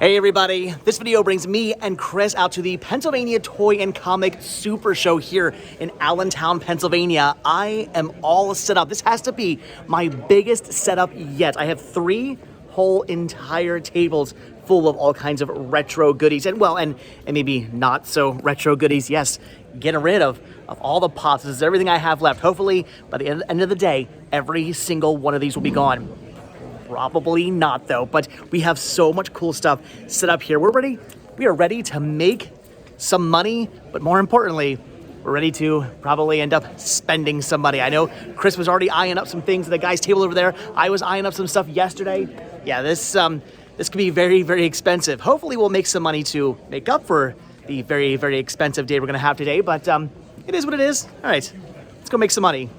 Hey everybody, this video brings me and Chris out to the Pennsylvania Toy and Comic Super Show here in Allentown, Pennsylvania. I am all set up. This has to be my biggest setup yet. I have 3 whole entire tables full of all kinds of retro goodies and maybe not so retro goodies. Yes, getting rid of all the pops. This is everything I have left. Hopefully by the end of the day, every single one of these will be gone. Probably not though, but we have so much cool stuff set up here. We are ready to make some money, but more importantly, we're ready to probably end up spending some money. I know Chris was already eyeing up some things at the guy's table over there. I was eyeing up some stuff yesterday. Yeah, this could be very, very expensive. Hopefully we'll make some money to make up for the very, very expensive day we're gonna have today, but it is what it is. All right, let's go make some money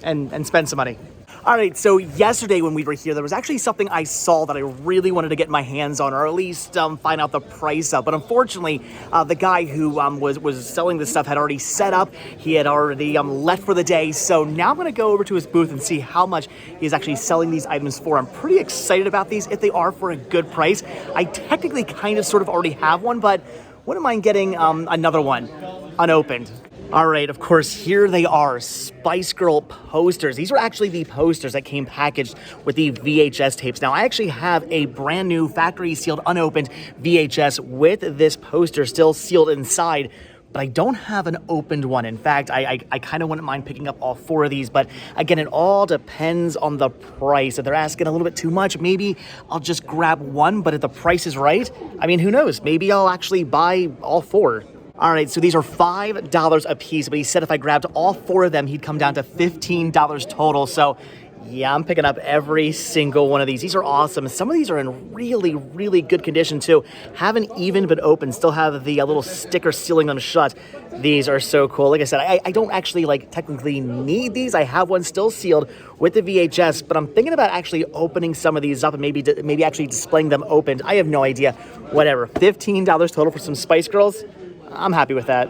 and spend some money. All right, so yesterday when we were here, there was actually something I saw that I really wanted to get my hands on, or at least find out the price of. But unfortunately, the guy who was selling this stuff had already set up. He had already left for the day. So now I'm gonna go over to his booth and see how much he's actually selling these items for. I'm pretty excited about these if they are for a good price. I technically kind of sort of already have one, but wouldn't mind getting another one unopened. All right, of course, here they are, Spice Girl posters. These are actually the posters that came packaged with the VHS tapes. Now, I actually have a brand new factory sealed, unopened VHS with this poster still sealed inside, but I don't have an opened one. In fact, I kind of wouldn't mind picking up all 4 of these, but again, it all depends on the price. If they're asking a little bit too much, maybe I'll just grab one, but if the price is right, I mean, who knows? Maybe I'll actually buy all 4. All right, so these are $5 a piece, but he said if I grabbed all 4 of them, he'd come down to $15 total. So yeah, I'm picking up every single one of these. These are awesome. Some of these are in really, really good condition too. Haven't even been opened, still have the little sticker sealing them shut. These are so cool. Like I said, I don't actually technically need these. I have one still sealed with the VHS, but I'm thinking about actually opening some of these up and maybe actually displaying them opened. I have no idea. Whatever, $15 total for some Spice Girls. I'm happy with that.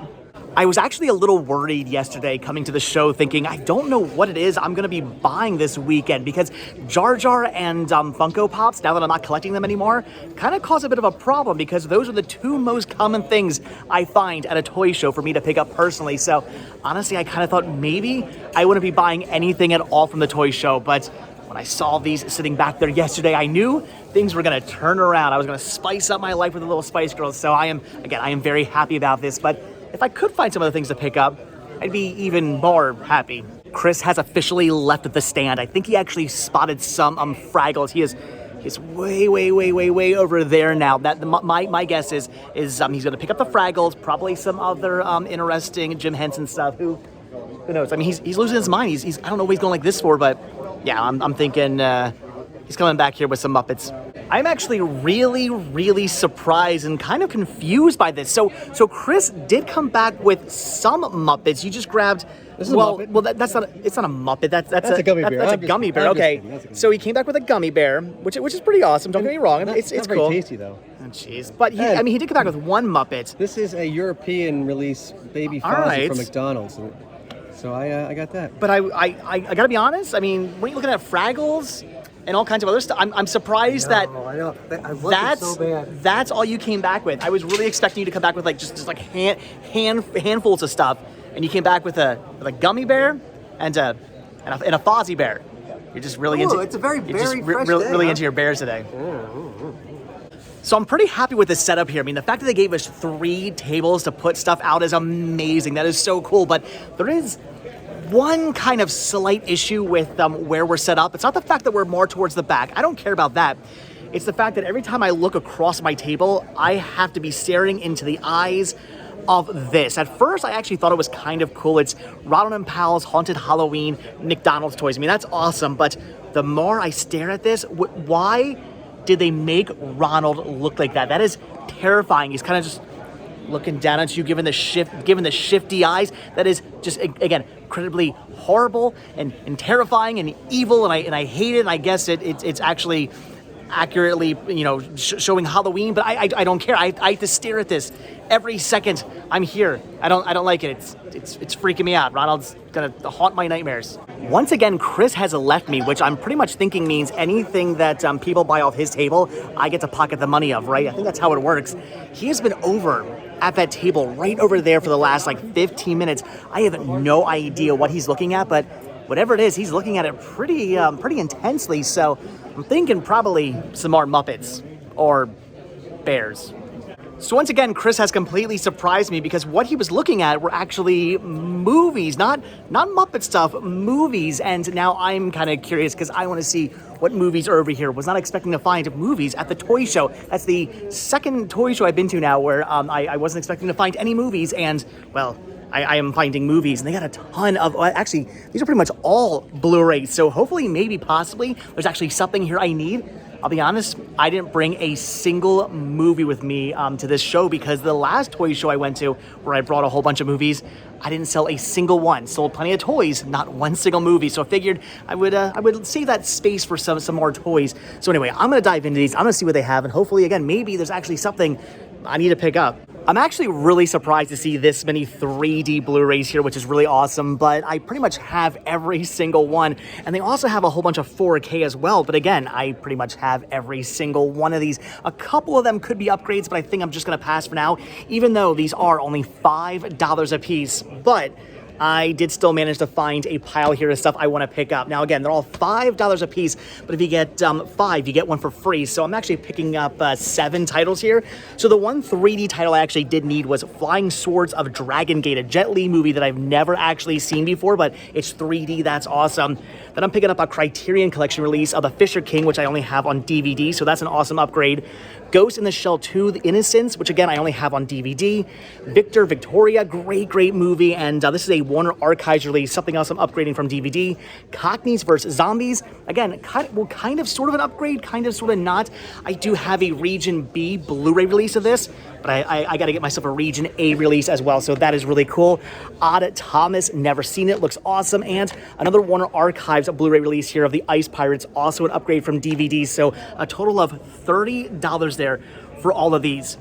I was actually a little worried yesterday coming to the show thinking, I don't know what it is I'm gonna be buying this weekend because Jar Jar and Funko Pops, now that I'm not collecting them anymore, kind of cause a bit of a problem because those are the 2 most common things I find at a toy show for me to pick up personally. So honestly, I kind of thought maybe I wouldn't be buying anything at all from the toy show, but when I saw these sitting back there yesterday, I knew things were gonna turn around. I was gonna spice up my life with the little Spice Girls. So I am very happy about this. But if I could find some other things to pick up, I'd be even more happy. Chris has officially left the stand. I think he actually spotted some Fraggles. He is way over there now. My guess is he's gonna pick up the Fraggles, probably some other interesting Jim Henson stuff. Who knows? I mean, he's losing his mind. He's I don't know what he's going like this for, but yeah, I'm thinking he's coming back here with some Muppets. I'm actually really surprised and kind of confused by this. So Chris did come back with some Muppets. You just grabbed. It's not a Muppet. That's a gummy bear. That's a gummy bear. Okay. So he came back with a gummy bear, which is pretty awesome. Don't get me wrong. It's not cool. Very tasty though. Oh, jeez. But he did come back with one Muppet. This is a European release, Baby Fozzie from McDonald's. So I got that. But I gotta be honest. I mean, when you're looking at Fraggles and all kinds of other stuff, I'm surprised I know. So bad. That's all you came back with. I was really expecting you to come back with just handfuls of stuff, and you came back with a gummy bear and a Fozzie bear. You're just really into. It's a very fresh day, really into your bears today. So I'm pretty happy with this setup here. I mean, the fact that they gave us 3 tables to put stuff out is amazing. That is so cool. But there is one kind of slight issue with where we're set up. It's not the fact that we're more towards the back. I don't care about that. It's the fact that every time I look across my table, I have to be staring into the eyes of this. At first, I actually thought it was kind of cool. It's Ronald and Powell's Haunted Halloween McDonald's toys. I mean, that's awesome. But the more I stare at this, why did they make Ronald look like that? That is terrifying. He's kind of just looking down at you, giving the shifty eyes. That is just, again, incredibly horrible and terrifying and evil, and I hate it. And I guess it's actually accurately, showing Halloween, but I don't care. I have to stare at this every second I'm here. I don't like it. It's freaking me out. Ronald's gonna haunt my nightmares. Once again, Chris has left me, which I'm pretty much thinking means anything that people buy off his table, I get to pocket the money of, right? I think that's how it works. He has been over at that table right over there for the last 15 minutes. I have no idea what he's looking at, but whatever it is, he's looking at it pretty intensely. So I'm thinking probably some more Muppets or bears. So once again, Chris has completely surprised me because what he was looking at were actually movies, not Muppet stuff, movies. And now I'm kind of curious because I want to see what movies are over here. Was not expecting to find movies at the toy show. That's the second toy show I've been to now where I wasn't expecting to find any movies. And, well, I am finding movies, and they got a ton of, actually, these are pretty much all Blu-rays. So hopefully, maybe, possibly, there's actually something here I need. I'll be honest, I didn't bring a single movie with me to this show because the last toy show I went to, where I brought a whole bunch of movies, I didn't sell a single one. Sold plenty of toys, not one single movie. So I figured I would save that space for some more toys. So anyway, I'm gonna dive into these. I'm gonna see what they have, and hopefully, again, maybe there's actually something I need to pick up. I'm actually really surprised to see this many 3D Blu-rays here, which is really awesome, but I pretty much have every single one. And they also have a whole bunch of 4K as well, but again, I pretty much have every single one of these. A couple of them could be upgrades, but I think I'm just gonna pass for now, even though these are only $5 a piece. But I did still manage to find a pile here of stuff I want to pick up. Now, again, they're all $5 a piece, but if you get 5, you get one for free. So I'm actually picking up 7 titles here. So the one 3D title I actually did need was Flying Swords of Dragon Gate, a Jet Li movie that I've never actually seen before, but it's 3D. That's awesome. Then I'm picking up a Criterion Collection release of The Fisher King, which I only have on DVD, so that's an awesome upgrade. Ghost in the Shell 2, The Innocents, which again, I only have on DVD. Victor, Victoria, great movie. And this is a Warner Archives release, something else I'm upgrading from DVD. Cockneys vs. Zombies. Again, kind of sort of an upgrade, kind of sort of not. I do have a Region B Blu-ray release of this, but I got to get myself a Region A release as well, so that is really cool. Odd Thomas, never seen it, looks awesome. And another Warner Archives Blu-ray release here of The Ice Pirates, also an upgrade from DVD. So a total of $30 there for all of these.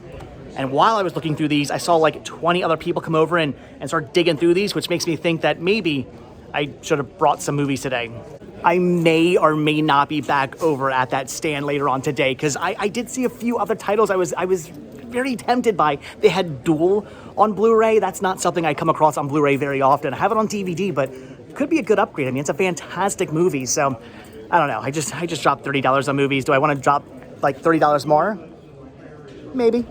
And while I was looking through these, I saw 20 other people come over and start digging through these, which makes me think that maybe I should have brought some movies today. I may or may not be back over at that stand later on today because I did see a few other titles I was very tempted by. They had Duel on Blu-ray. That's not something I come across on Blu-ray very often. I have it on DVD, but it could be a good upgrade. I mean, it's a fantastic movie. So I don't know. I just dropped $30 on movies. Do I want to drop $30 more? Maybe.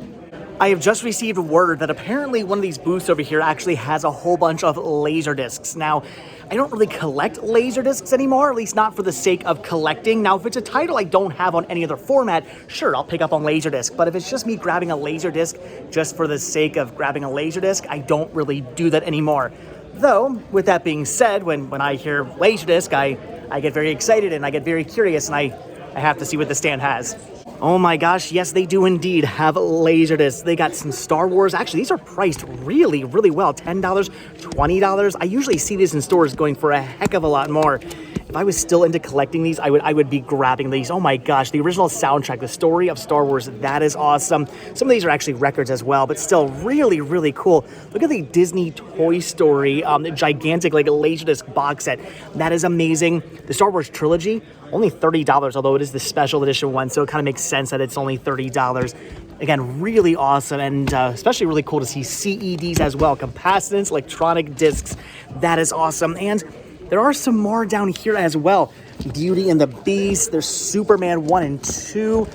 I have just received word that apparently one of these booths over here actually has a whole bunch of Laserdiscs. Now, I don't really collect Laserdiscs anymore, at least not for the sake of collecting. Now, if it's a title I don't have on any other format, sure, I'll pick up on Laserdisc. But if it's just me grabbing a Laserdisc just for the sake of grabbing a Laserdisc, I don't really do that anymore. Though, with that being said, when I hear Laserdisc, I get very excited and I get very curious and I have to see what the stand has. Oh my gosh, yes, they do indeed have Laserdiscs. They got some Star Wars. Actually, these are priced really well. $10, $20. I usually see these in stores going for a heck of a lot more. If I was still into collecting these, I would be grabbing these. Oh my gosh, the original soundtrack, the story of Star Wars, that is awesome. Some of these are actually records as well, but still really cool. Look at the Disney Toy Story, gigantic Laserdisc box set. That is amazing. The Star Wars trilogy, only $30, although it is the special edition one, so it kind of makes sense that it's only $30. Again, really awesome, and especially really cool to see CEDs as well, capacitance, electronic discs. That is awesome, and there are some more down here as well. Beauty and the Beast, there's Superman 1 and 2.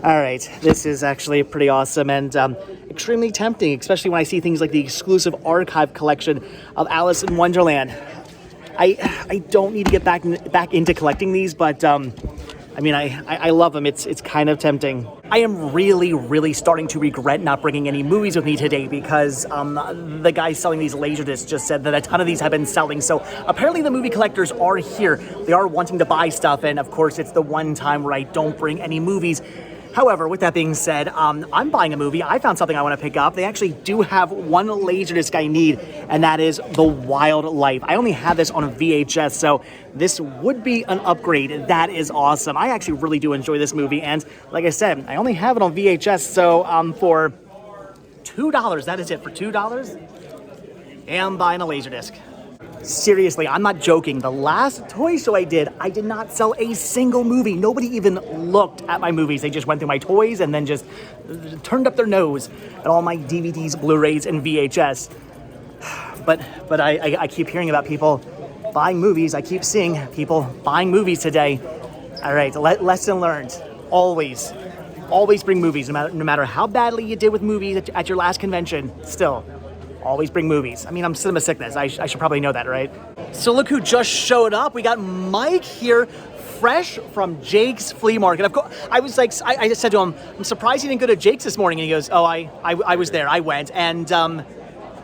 All right, this is actually pretty awesome and extremely tempting, especially when I see things like the exclusive archive collection of Alice in Wonderland. I don't need to get back into collecting these, but I mean, I love them. It's kind of tempting. I am really starting to regret not bringing any movies with me today because the guy selling these Laserdiscs just said that a ton of these have been selling. So apparently the movie collectors are here. They are wanting to buy stuff, and of course it's the one time where I don't bring any movies. However, with that being said, I'm buying a movie. I found something I want to pick up. They actually do have one Laserdisc I need, and that is The Wildlife. I only have this on VHS, so this would be an upgrade. That is awesome. I actually really do enjoy this movie, and like I said, I only have it on VHS, so for $2, that is it, for $2, I'm buying a Laserdisc. Seriously, I'm not joking. The last toy show I did not sell a single movie. Nobody even looked at my movies. They just went through my toys and then just turned up their nose at all my DVDs, Blu-rays, and VHS. But I keep hearing about people buying movies. I keep seeing people buying movies today. All right, lesson learned. Always bring movies, no matter how badly you did with movies at your last convention. Still, always bring movies. I mean, I'm cinema sickness. I should probably know that, right? So look who just showed up. We got Mike here, fresh from Jake's Flea Market. Of course, I was like, I just said to him, I'm surprised he didn't go to Jake's this morning. And he goes, oh, I was there. I went. And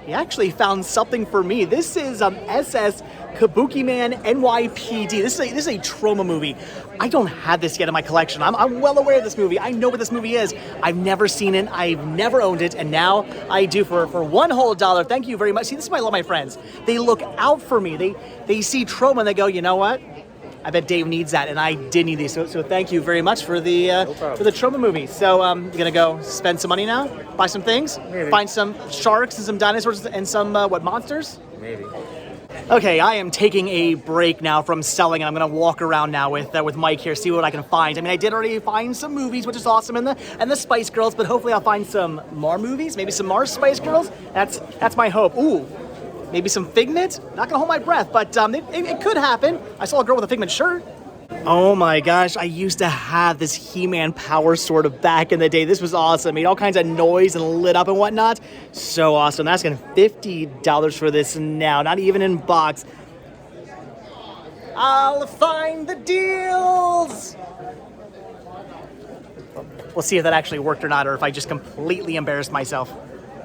he actually found something for me. This is SS Kabuki Man NYPD. This is a trauma movie. I don't have this yet in my collection. I'm well aware of this movie. I know what this movie is. I've never seen it. I've never owned it, and now I do for one whole $1. Thank you very much. See, this is why I love my friends. They look out for me. They see trauma and they go, you know what? I bet Dave needs that, and I did need these. So thank you very much for the trauma movie. So you're gonna go spend some money now, buy some things, Maybe. Find some sharks and some dinosaurs and some monsters. Maybe. Okay, I am taking a break now from selling, and I'm gonna walk around now with Mike here, see what I can find. I mean, I did already find some movies, which is awesome, and the Spice Girls, but hopefully I'll find some more movies, maybe some more Spice Girls. That's my hope. Ooh, maybe some Figment. Not gonna hold my breath, but it could happen. I saw a girl with a Figment shirt. Oh my gosh, I used to have this He-Man power sword back in the day. This was awesome. Made all kinds of noise and lit up and whatnot. So awesome. I'm asking $50 for this now, not even in box. I'll find the deals. We'll see if that actually worked or not, or if I just completely embarrassed myself.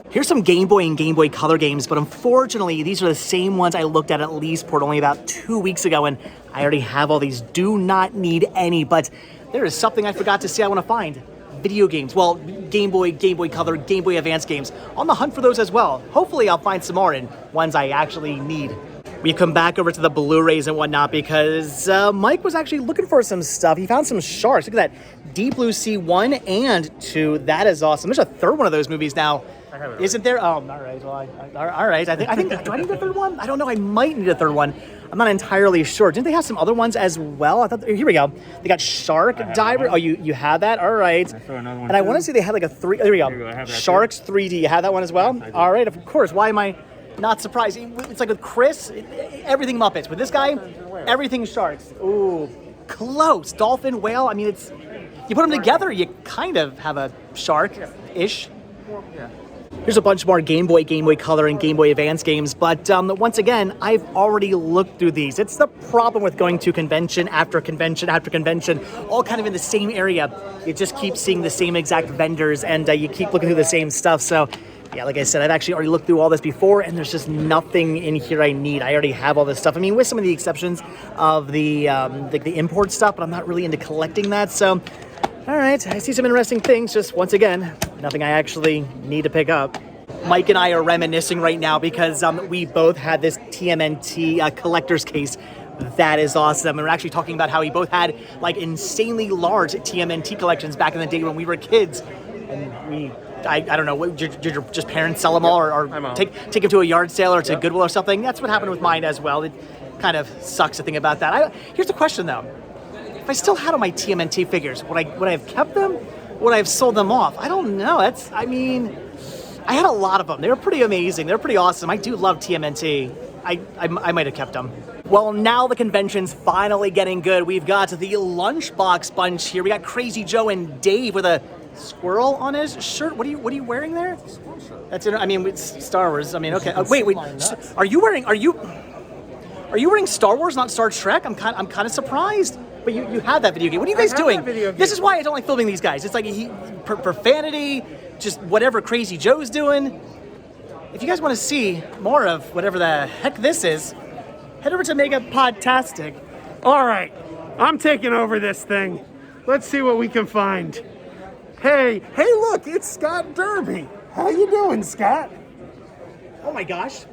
Here's some Game Boy and Game Boy Color games, but unfortunately, these are the same ones I looked at Leesport only about 2 weeks ago, and I already have all these. Do not need any, but there is something I forgot to say I want to find. Video games. Well, Game Boy Color, Game Boy Advance games. On the hunt for those as well. Hopefully, I'll find some more, and ones I actually need. We've come back over to the Blu-rays and whatnot because Mike was actually looking for some stuff. He found some sharks. Look at that. Deep Blue Sea 1 and 2. That is awesome. There's a third one of those movies now. Isn't there? Oh, all right. Well, all right. I think. Do I need a third one? I don't know. I might need a third one. I'm not entirely sure. Didn't they have some other ones as well? I thought. Here we go. They got Shark Diver. Oh, you have that? All right. I saw another one. And I want to say they had like a 3. There we go. Sharks 3D. You have that one as well? Yes, all right. Of course. Why am I not surprised? It's like with Chris, everything Muppets. With this guy, everything sharks. Ooh, close. Dolphin, whale. I mean, it's you put them together, you kind of have a shark-ish. Yeah. Here's a bunch more Game Boy Color, and Game Boy Advance games, but once again, I've already looked through these. It's the problem with going to convention after convention after convention, all kind of in the same area. You just keep seeing the same exact vendors, and you keep looking through the same stuff. So, yeah, like I said, I've actually already looked through all this before, and there's just nothing in here I need. I already have all this stuff. I mean, with some of the exceptions of the import stuff, but I'm not really into collecting that, so... All right, I see some interesting things, just once again, nothing I actually need to pick up. Mike and I are reminiscing right now because we both had this TMNT collector's case. That is awesome. And we're actually talking about how we both had like insanely large TMNT collections back in the day when we were kids. And I don't know, did your just parents sell them all or take them to a yard sale or to Goodwill or something? That's what happened with mine as well. It kind of sucks to think about that. Here's the question though. If I still had all my TMNT figures, would I have kept them? Would I have sold them off? I don't know. I had a lot of them. They were pretty amazing. They're pretty awesome. I do love TMNT. I might have kept them. Well, now the convention's finally getting good. We've got the Lunchbox bunch here. We got Crazy Joe and Dave with a squirrel on his shirt. What are you wearing there? That's I mean, it's Star Wars. I mean, okay. Wait. Are you wearing Star Wars, not Star Trek? I'm kind of surprised. But you had that video game. What are you guys doing? This is why I don't like filming these guys. It's like profanity, just whatever Crazy Joe's doing. If you guys want to see more of whatever the heck this is, head over to Mega Podtastic. All right, I'm taking over this thing. Let's see what we can find. Hey, look, it's Scott Derby. How you doing, Scott? Oh my gosh.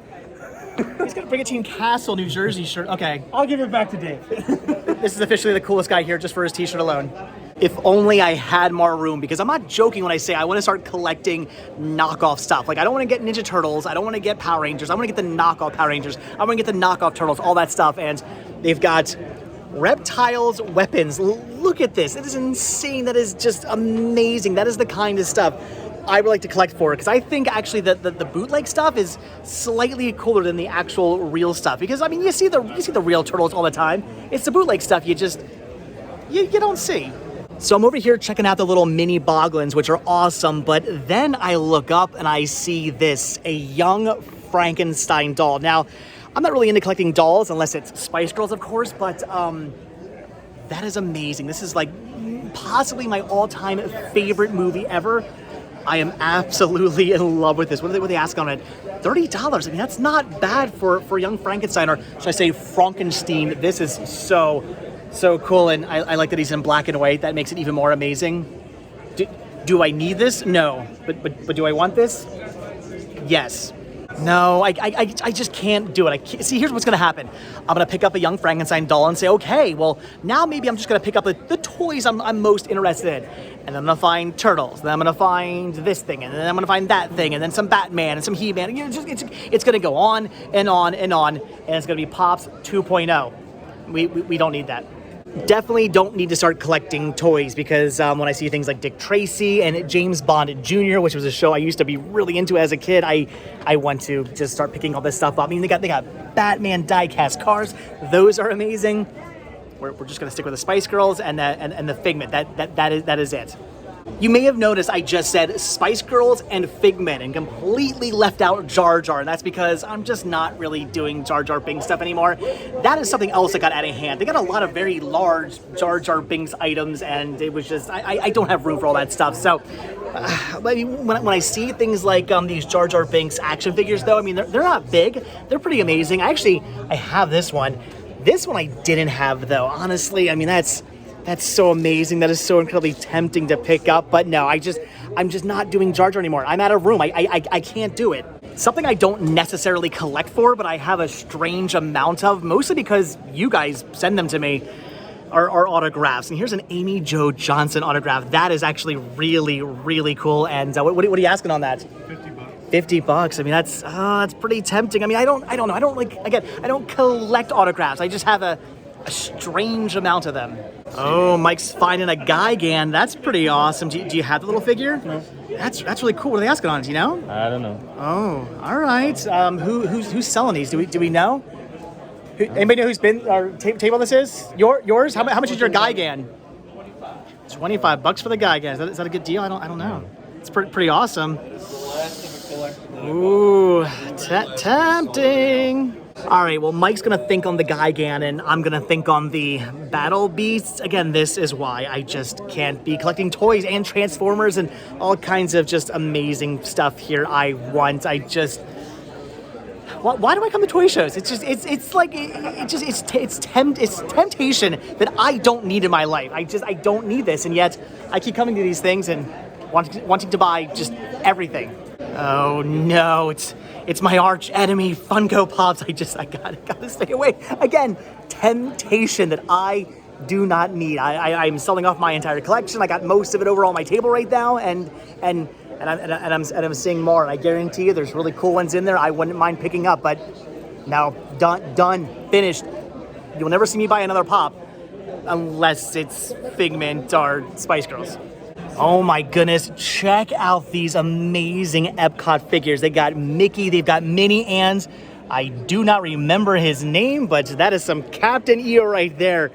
He's got a Brigantine Castle, New Jersey shirt. Okay. I'll give it back to Dave. This is officially the coolest guy here just for his t-shirt alone. If only I had more room, because I'm not joking when I say I want to start collecting knockoff stuff. Like, I don't want to get Ninja Turtles. I don't want to get Power Rangers. I want to get the knockoff Power Rangers. I want to get the knockoff Turtles, all that stuff. And they've got reptiles, weapons. Look at this. It is insane. That is just amazing. That is the kind of stuff I would like to collect for, because I think actually that the bootleg stuff is slightly cooler than the actual real stuff. Because I mean, you see the real turtles all the time. It's the bootleg stuff you don't see. So I'm over here checking out the little mini Boglins, which are awesome. But then I look up and I see this, a young Frankenstein doll. Now, I'm not really into collecting dolls unless it's Spice Girls, of course. But that is amazing. This is like possibly my all-time favorite movie ever. I am absolutely in love with this. What are they asking on it? $30. I mean, that's not bad for young Frankenstein, or should I say Frankenstein. This is so cool, and I like that he's in black and white. That makes it even more amazing. Do I need this? No. But do I want this? Yes. No, I just can't do it. See, here's what's going to happen. I'm going to pick up a young Frankenstein doll and say, okay, well, now maybe I'm just going to pick up the toys I'm most interested in. And then I'm going to find Turtles. Then I'm going to find this thing. And then I'm going to find that thing. And then some Batman and some He-Man. You know, it's going to go on and on and on. And it's going to be Pops 2.0. We don't need that. Definitely don't need to start collecting toys, because when I see things like Dick Tracy and James Bond Jr., which was a show I used to be really into as a kid, I want to just start picking all this stuff up. I mean, they got Batman die-cast cars. Those are amazing. We're just gonna stick with the Spice Girls and the Figment. That is it. You may have noticed I just said Spice Girls and Figment and completely left out Jar Jar, and that's because I'm just not really doing Jar Jar Binks stuff anymore. That is something else that got out of hand. They got a lot of very large Jar Jar Binks items, and it was just, I don't have room for all that stuff. So, I mean, when I see things like these Jar Jar Binks action figures, though, I mean, they're not big. They're pretty amazing. I have this one. This one I didn't have, though. Honestly, I mean, that's so amazing. That is so incredibly tempting to pick up. But no, I'm just not doing Jar Jar anymore. I'm out of room. I can't do it. Something I don't necessarily collect for, but I have a strange amount of, mostly because you guys send them to me, are autographs. And here's an Amy Jo Johnson autograph. That is actually really, really cool. And what are you asking on that? $50. I mean, that's pretty tempting. I mean, I don't know. I don't collect autographs. I just have a strange amount of them. Oh, Mike's finding a Gigan. That's pretty awesome. Do you have the little figure? No. That's really cool. What are they asking on it? Do you know? I don't know. Oh, all right. Who's selling these? Do we know? Anybody know who's been our table this is? Yours? How much is your Gigan? $25 for the Gigan. Is that a good deal? I don't know. It's pretty awesome. Ooh, tempting. All right, well, Mike's going to think on the Gigan, and I'm going to think on the Battle Beasts. Again, this is why I just can't be collecting toys and Transformers and all kinds of just amazing stuff here. Why do I come to toy shows? It's temptation that I don't need in my life. I don't need this, and yet I keep coming to these things and wanting to buy just everything. Oh no, it's my arch enemy, Funko Pops. I gotta stay away. Again, temptation that I do not need. I'm selling off my entire collection. I got most of it over on my table right now, and I'm seeing more. And I guarantee you, there's really cool ones in there I wouldn't mind picking up. But now, done, finished. You'll never see me buy another pop unless it's Figment or Spice Girls. Oh my goodness, check out these amazing Epcot figures. They got Mickey, they've got Minnie Ann's. I do not remember his name, but that is some Captain EO right there.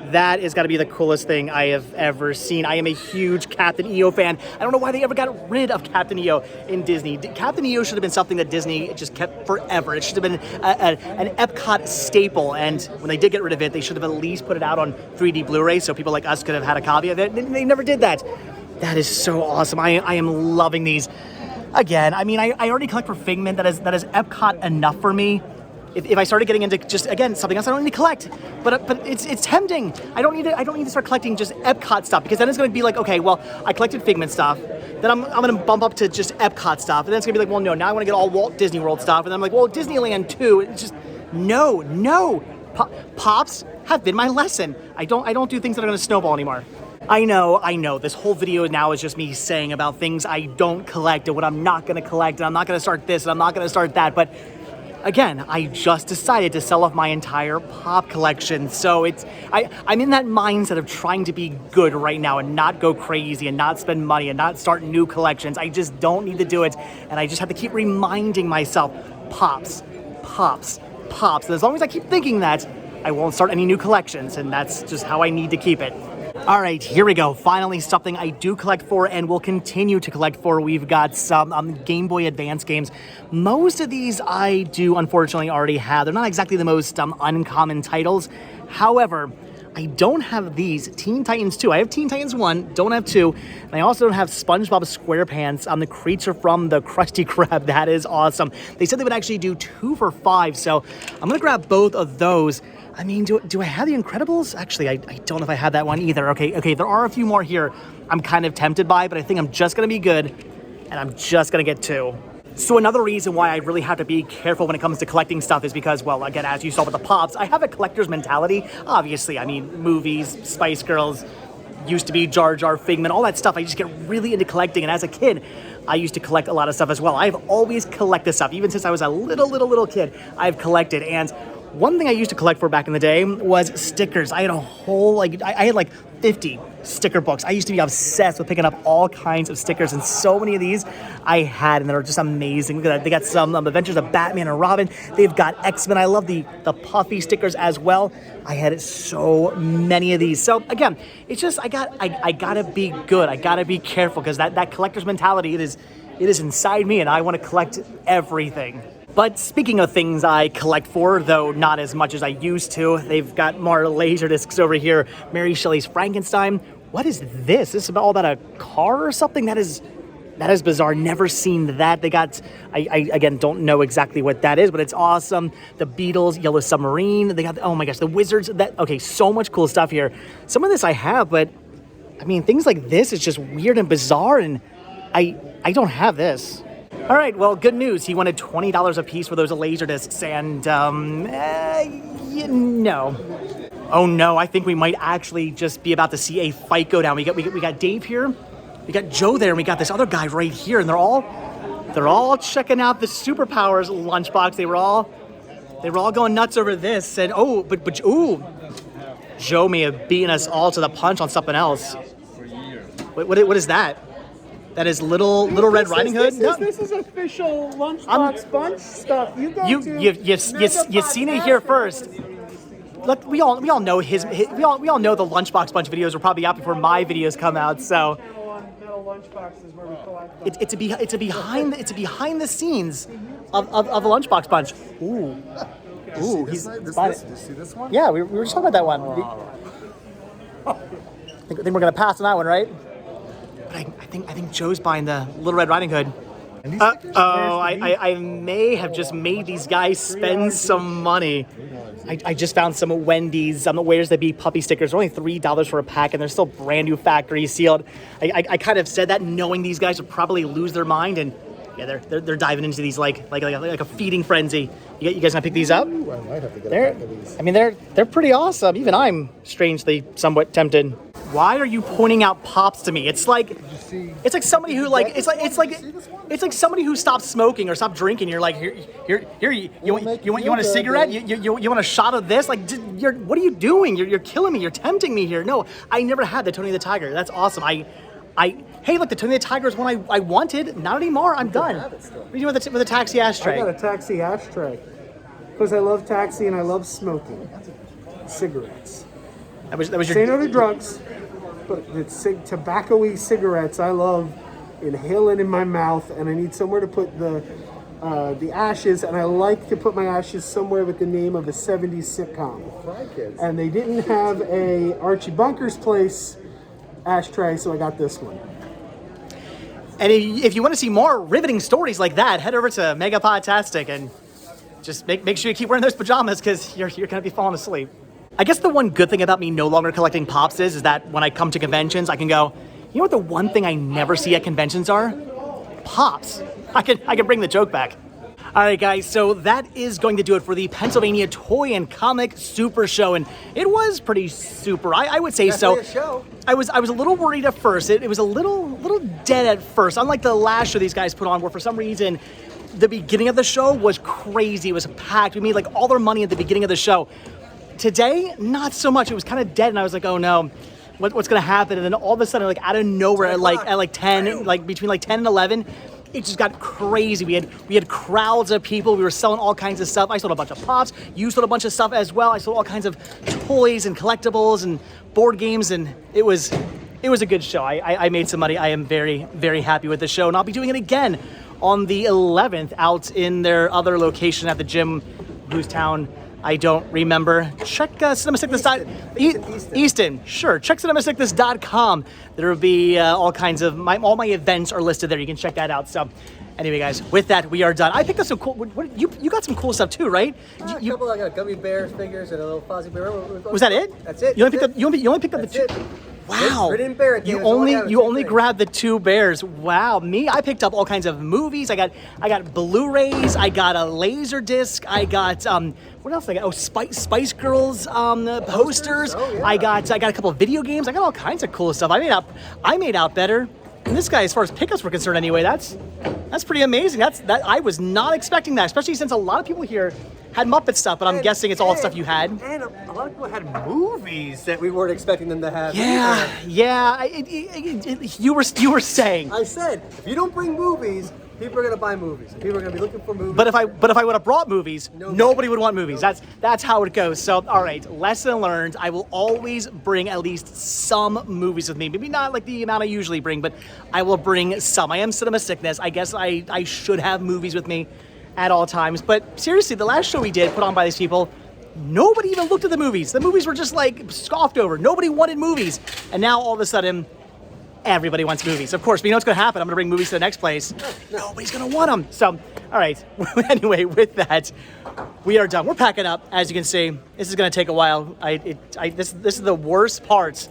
That is got to be the coolest thing I have ever seen. I am a huge Captain EO fan. I don't know why they ever got rid of Captain EO in Disney. Captain EO should have been something that Disney just kept forever. It should have been an Epcot staple. And when they did get rid of it, they should have at least put it out on 3D Blu-ray so people like us could have had a copy of it. They never did that. That is so awesome. I am loving these. Again, I mean, I already collect for Figment. That is Epcot enough for me. if I started getting into just, again, something else I don't need to collect, but it's tempting. I don't need to start collecting just Epcot stuff, because then it's going to be like, okay, well, I collected Figment stuff, then I'm going to bump up to just Epcot stuff, and then it's going to be like, well, no, now I want to get all Walt Disney World stuff, and then I'm like, well, Disneyland too. It's just, no. Pops have been my lesson. I don't do things that are going to snowball anymore. I know. This whole video now is just me saying about things I don't collect and what I'm not going to collect, and I'm not going to start this and I'm not going to start that, but again, I just decided to sell off my entire Pop collection, so I'm in that mindset of trying to be good right now and not go crazy and not spend money and not start new collections. I just don't need to do it, and I just have to keep reminding myself, Pops. And as long as I keep thinking that, I won't start any new collections, and that's just how I need to keep it. All right, here we go. Finally, something I do collect for and will continue to collect for. We've got some Game Boy Advance games. Most of these I do, unfortunately, already have. They're not exactly the most uncommon titles. However, I don't have these. Teen Titans 2. I have Teen Titans 1, don't have 2. And I also don't have SpongeBob SquarePants. The creature from the Krusty Krab. That is awesome. They said they would actually do 2 for $5, so I'm going to grab both of those. I mean, do I have the Incredibles? Actually, I don't know if I have that one either. Okay, there are a few more here I'm kind of tempted by, but I think I'm just going to be good, and I'm just going to get 2. So another reason why I really have to be careful when it comes to collecting stuff is because, well, again, as you saw with the Pops, I have a collector's mentality. Obviously, I mean, movies, Spice Girls, used to be Jar Jar, Figment, all that stuff. I just get really into collecting, and as a kid, I used to collect a lot of stuff as well. I've always collected stuff. Even since I was a little kid, I've collected, and one thing I used to collect for back in the day was stickers. I had a whole, I had like 50 sticker books. I used to be obsessed with picking up all kinds of stickers, and so many of these I had, and they're just amazing. Look at that. They got some Adventures of Batman and Robin. They've got X-Men. I love the Puffy stickers as well. I had so many of these. So again, it's just, I gotta be good. I gotta be careful, because that collector's mentality, it is inside me, and I want to collect everything. But speaking of things I collect for, though not as much as I used to, they've got more Laserdiscs over here. Mary Shelley's Frankenstein. What is this? This is all about a car or something? That is bizarre. Never seen that. They got, I again, don't know exactly what that is, but it's awesome. The Beatles, Yellow Submarine. They got, oh my gosh, the Wizards. Okay, so much cool stuff here. Some of this I have, but I mean, things like this is just weird and bizarre, and I don't have this. All right, well, good news. He wanted $20 a piece for those Laserdiscs, and no. Oh no, I think we might actually just be about to see a fight go down. We got Dave here, we got Joe there, and we got this other guy right here, and they're all checking out the Superpowers Lunchbox. They were all going nuts over this, and ooh, Joe may have beaten us all to the punch on something else. What is that? That is Little Red Riding Hood. This is official Lunchbox Bunch stuff. You've seen it here first. Look, we all know we all know the Lunchbox Bunch videos are probably out before my videos come out. So Lunchbox is where we collect. It's a behind the scenes of a Lunchbox Bunch. Ooh, Did you see this one? Yeah, we were just talking about that one. I think we're gonna pass on that one, right? But I think Joe's buying the Little Red Riding Hood. I may have just made these guys spend some money. I just found some Wendy's Where's the Bee puppy stickers. They're only $3 for a pack, and they're still brand new factory sealed. I kind of said that knowing these guys would probably lose their mind, and yeah, they're diving into these like a feeding frenzy. You guys gonna pick these up? Ooh, I might have to get a pack of these. I mean, they're pretty awesome. Even I'm strangely somewhat tempted. Why are you pointing out Pops to me? It's like somebody who it's like somebody who stopped smoking or stopped drinking. You're like, here, you want a cigarette? You want a shot of this? Like, what are you doing? You're killing me. You're tempting me here. No, I never had the Tony the Tiger. That's awesome. Hey, look, the Tony the Tiger is one I wanted. Not anymore. I'm done. What are you doing with the taxi ashtray? I got a taxi ashtray because I love taxi and I love smoking cigarettes. That was your. Say no to drugs, but it's tobacco-y cigarettes. I love inhaling in my mouth, and I need somewhere to put the ashes, and I like to put my ashes somewhere with the name of a 70s sitcom. And they didn't have a Archie Bunker's Place ashtray, so I got this one. And if you want to see more riveting stories like that, head over to Megapodtastic, and just make sure you keep wearing those pajamas because you're going to be falling asleep. I guess the one good thing about me no longer collecting Pops is that when I come to conventions, I can go, you know what the one thing I never see at conventions are? Pops. I can bring the joke back. All right, guys, so that is going to do it for the Pennsylvania Toy and Comic Super Show, and it was pretty super. I would say Definitely so. A show. I was a little worried at first. It was a little dead at first. Unlike the last show these guys put on, where for some reason the beginning of the show was crazy. It was packed. We made like all our money at the beginning of the show. Today, not so much. It was kind of dead, and I was like, oh no. What's gonna happen? And then all of a sudden, like out of nowhere, at like 10, like between like 10 and 11, it just got crazy. We had crowds of people. We were selling all kinds of stuff. I sold a bunch of Pops. You sold a bunch of stuff as well. I sold all kinds of toys and collectibles and board games, and it was a good show. I made some money. I am very, very happy with the show, and I'll be doing it again on the 11th out in their other location at the gym, whose town I don't remember. Check CinemaSickness. Easton. Sure. Check CinemaSickness.com. There will be all kinds of all my events are listed there. You can check that out. So, anyway, guys, with that, we are done. I picked up some cool. You got some cool stuff too, right? A couple. I got gummy bears figures and a little Fozzie Bear. Was that it? That's it. You only picked up the two. Wow. You only grabbed the 2 bears. Wow. Me, I picked up all kinds of movies. I got Blu-rays. I got a Laserdisc. I got what else? I got Spice Girls posters. Oh, yeah. I got a couple of video games. I got all kinds of cool stuff. I made out better. And this guy, as far as pickups were concerned, anyway, that's pretty amazing. I was not expecting that, especially since a lot of people here had Muppet stuff, but I'm guessing it's all stuff you had. And a lot of people had movies that we weren't expecting them to have. Yeah. You were saying. I said, if you don't bring movies, people are gonna buy movies. People are gonna be looking for movies. But if I would have brought movies, nobody would want movies. That's how it goes. So all right, lesson learned. I will always bring at least some movies with me. Maybe not like the amount I usually bring, but I will bring some. I am Cinema Sickness. I guess I should have movies with me at all times. But seriously, the last show we did, put on by these people, nobody even looked at the movies. The movies were just like scoffed over. Nobody wanted movies. And now all of a sudden, everybody wants movies. Of course, but you know what's going to happen? I'm going to bring movies to the next place. Nobody's going to want them. So, all right. Anyway, with that, we are done. We're packing up. As you can see, this is going to take a while. This is the worst part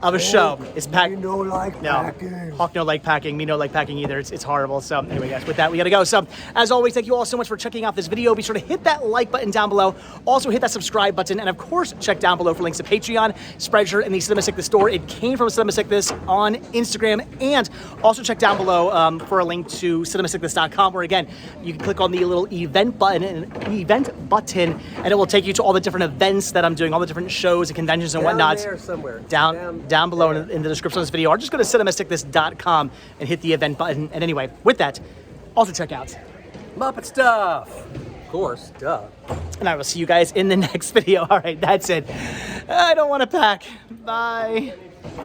of a show. It's packing. Packing. Hawk no like packing. Me no like packing either. It's horrible. So anyway, guys, with that, we got to go. So as always, thank you all so much for checking out this video. Be sure to hit that like button down below. Also hit that subscribe button. And of course, check down below for links to Patreon, Spreadshirt, and the Cinema Sickness store. It came from Cinema Sickness on Instagram. And also check down below for a link to CinemaSickness.com, where again, you can click on the little event button, and it will take you to all the different events that I'm doing, all the different shows and conventions and whatnot. Down there somewhere. Down below in the description of this video, or just go to CinemaSickness.com and hit the event button. And anyway, with that, also check out Muppet stuff. Of course, duh. And I will see you guys in the next video. All right, that's it. I don't want to pack. Bye.